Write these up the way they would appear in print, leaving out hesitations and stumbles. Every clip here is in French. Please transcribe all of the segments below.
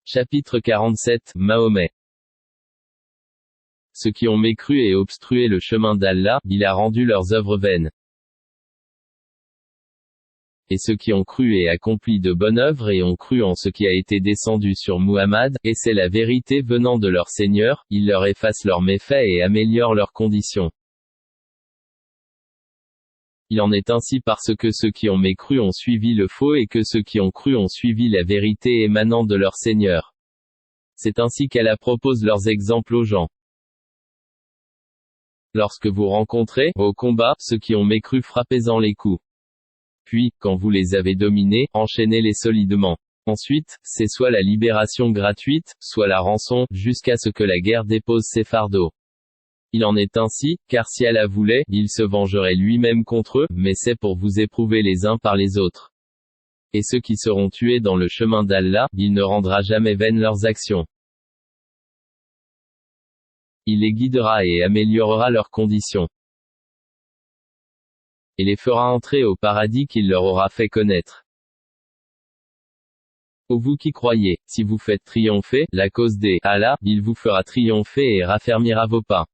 Chapitre 47, Mahomet. Ceux qui ont mécru et obstrué le chemin d'Allah, il a rendu leurs œuvres vaines. Et ceux qui ont cru et accompli de bonnes œuvres et ont cru en ce qui a été descendu sur Muhammad, et c'est la vérité venant de leur Seigneur, il leur efface leurs méfaits et améliore leurs conditions. Il en est ainsi parce que ceux qui ont mécru ont suivi le faux et que ceux qui ont cru ont suivi la vérité émanant de leur Seigneur. C'est ainsi qu'Allah propose leurs exemples aux gens. Lorsque vous rencontrez, au combat, ceux qui ont mécru, frappez-en les coups. Puis, quand vous les avez dominés, enchaînez-les solidement. Ensuite, c'est soit la libération gratuite, soit la rançon, jusqu'à ce que la guerre dépose ses fardeaux. Il en est ainsi, car si Allah voulait, il se vengerait lui-même contre eux, mais c'est pour vous éprouver les uns par les autres. Et ceux qui seront tués dans le chemin d'Allah, il ne rendra jamais vaines leurs actions. Il les guidera et améliorera leurs conditions. Et les fera entrer au paradis qu'il leur aura fait connaître. Ô vous qui croyez, si vous faites triompher la cause des Allah, il vous fera triompher et raffermira vos pas.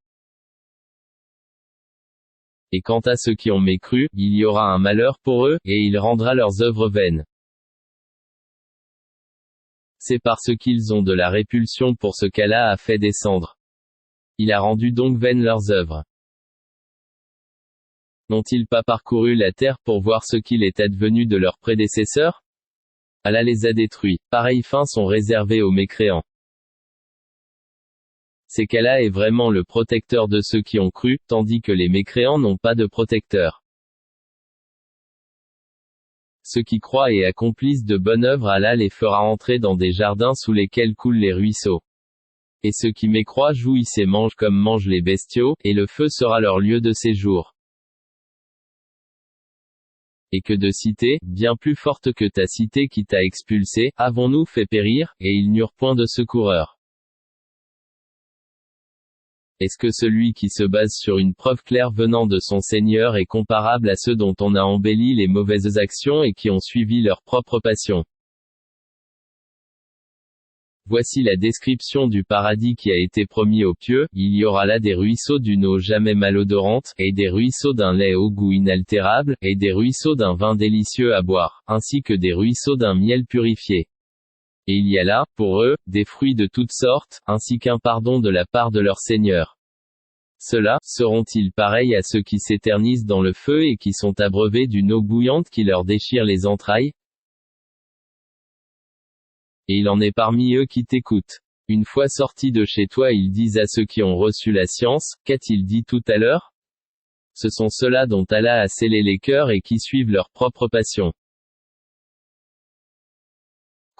Et quant à ceux qui ont mécru, il y aura un malheur pour eux, et il rendra leurs œuvres vaines. C'est parce qu'ils ont de la répulsion pour ce qu'Allah a fait descendre. Il a rendu donc vaines leurs œuvres. N'ont-ils pas parcouru la terre pour voir ce qu'il est advenu de leurs prédécesseurs? Allah les a détruits. Pareilles fins sont réservées aux mécréants. C'est qu'Allah est vraiment le protecteur de ceux qui ont cru, tandis que les mécréants n'ont pas de protecteur. Ceux qui croient et accomplissent de bonnes œuvres, Allah les fera entrer dans des jardins sous lesquels coulent les ruisseaux. Et ceux qui mécroient jouissent et mangent comme mangent les bestiaux, et le feu sera leur lieu de séjour. Et que de cités, bien plus fortes que ta cité qui t'a expulsé, avons-nous fait périr, et ils n'eurent point de secoureur. Est-ce que celui qui se base sur une preuve claire venant de son Seigneur est comparable à ceux dont on a embelli les mauvaises actions et qui ont suivi leur propre passion? Voici la description du paradis qui a été promis aux pieux, il y aura là des ruisseaux d'une eau jamais malodorante, et des ruisseaux d'un lait au goût inaltérable, et des ruisseaux d'un vin délicieux à boire, ainsi que des ruisseaux d'un miel purifié. Et il y a là, pour eux, des fruits de toutes sortes, ainsi qu'un pardon de la part de leur Seigneur. Ceux-là, seront-ils pareils à ceux qui s'éternisent dans le feu et qui sont abreuvés d'une eau bouillante qui leur déchire les entrailles? Et il en est parmi eux qui t'écoutent. Une fois sortis de chez toi, ils disent à ceux qui ont reçu la science, qu'a-t-il dit tout à l'heure? Ce sont ceux-là dont Allah a scellé les cœurs et qui suivent leur propre passion.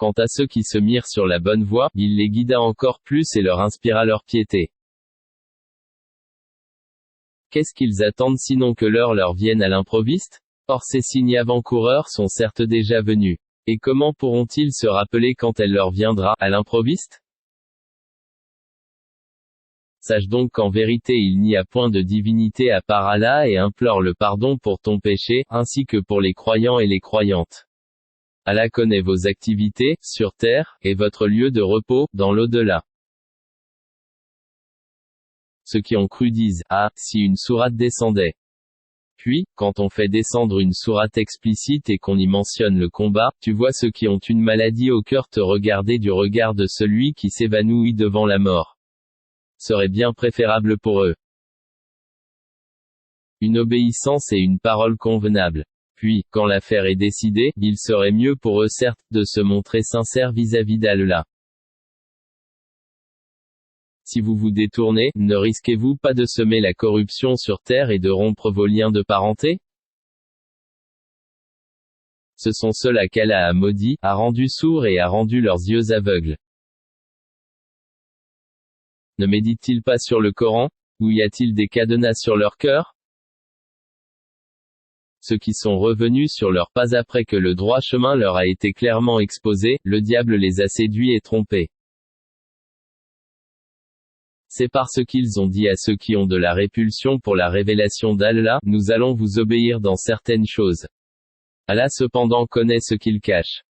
Quant à ceux qui se mirent sur la bonne voie, il les guida encore plus et leur inspira leur piété. Qu'est-ce qu'ils attendent sinon que l'heure leur vienne à l'improviste? Or ces signes avant-coureurs sont certes déjà venus. Et comment pourront-ils se rappeler quand elle leur viendra, à l'improviste? Sache donc qu'en vérité il n'y a point de divinité à part Allah et implore le pardon pour ton péché, ainsi que pour les croyants et les croyantes. Allah connaît vos activités, sur terre, et votre lieu de repos, dans l'au-delà. Ceux qui ont cru disent, ah, si une sourate descendait. Puis, quand on fait descendre une sourate explicite et qu'on y mentionne le combat, tu vois ceux qui ont une maladie au cœur te regarder du regard de celui qui s'évanouit devant la mort. Serait bien préférable pour eux une obéissance et une parole convenable. Puis, quand l'affaire est décidée, il serait mieux pour eux certes, de se montrer sincères vis-à-vis d'Allah. Si vous vous détournez, ne risquez-vous pas de semer la corruption sur terre et de rompre vos liens de parenté? Ce sont ceux-là qu'Allah a maudits, a rendus sourds et a rendu leurs yeux aveugles. Ne méditent-ils pas sur le Coran? Ou y a-t-il des cadenas sur leur cœur? Ceux qui sont revenus sur leurs pas après que le droit chemin leur a été clairement exposé, le diable les a séduits et trompés. C'est parce qu'ils ont dit à ceux qui ont de la répulsion pour la révélation d'Allah, nous allons vous obéir dans certaines choses. Allah cependant connaît ce qu'ils cachent.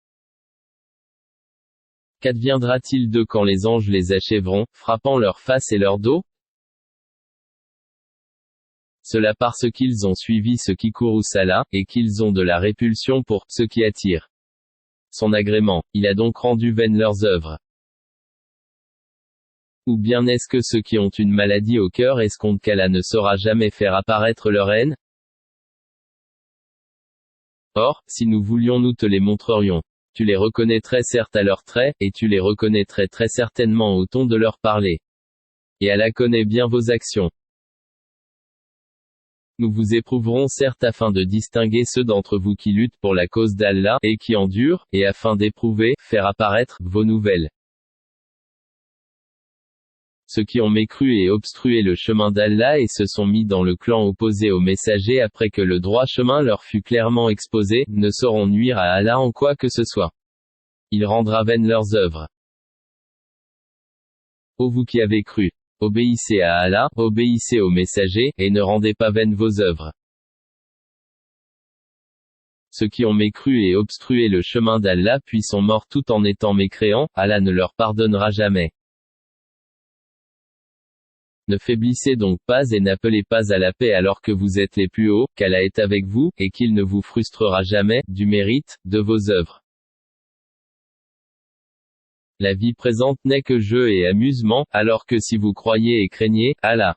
Qu'adviendra-t-il d'eux quand les anges les achèveront, frappant leur face et leur dos? Cela parce qu'ils ont suivi ce qui court ou s'alla, et qu'ils ont de la répulsion pour ce qui attire son agrément. Il a donc rendu vaines leurs œuvres. Ou bien est-ce que ceux qui ont une maladie au cœur escomptent qu'Allah ne saura jamais faire apparaître leur haine? Or, si nous voulions nous te les montrerions. Tu les reconnaîtrais certes à leurs traits, et tu les reconnaîtrais très certainement au ton de leur parler. Et Allah connaît bien vos actions. Nous vous éprouverons certes afin de distinguer ceux d'entre vous qui luttent pour la cause d'Allah, et qui endurent, et afin d'éprouver, faire apparaître, vos nouvelles. Ceux qui ont mécru et obstrué le chemin d'Allah et se sont mis dans le clan opposé au messager après que le droit chemin leur fut clairement exposé, ne sauront nuire à Allah en quoi que ce soit. Il rendra vaines leurs œuvres. Ô vous qui avez cru, obéissez à Allah, obéissez au messager, et ne rendez pas vaines vos œuvres. Ceux qui ont mécru et obstrué le chemin d'Allah puis sont morts tout en étant mécréants, Allah ne leur pardonnera jamais. Ne faiblissez donc pas et n'appelez pas à la paix alors que vous êtes les plus hauts, qu'Allah est avec vous, et qu'il ne vous frustrera jamais, du mérite, de vos œuvres. La vie présente n'est que jeu et amusement, alors que si vous croyez et craignez Allah,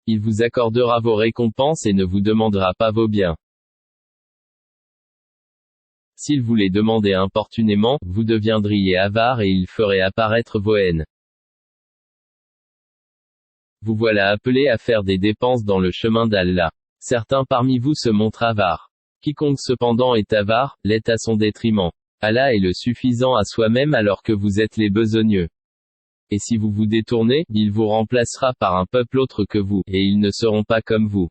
il vous accordera vos récompenses et ne vous demandera pas vos biens. S'il vous les demandait importunément, vous deviendriez avare et il ferait apparaître vos haines. Vous voilà appelés à faire des dépenses dans le chemin d'Allah. Certains parmi vous se montrent avares. Quiconque cependant est avare, l'est à son détriment. Allah est le suffisant à soi-même alors que vous êtes les besogneux. Et si vous vous détournez, il vous remplacera par un peuple autre que vous, et ils ne seront pas comme vous.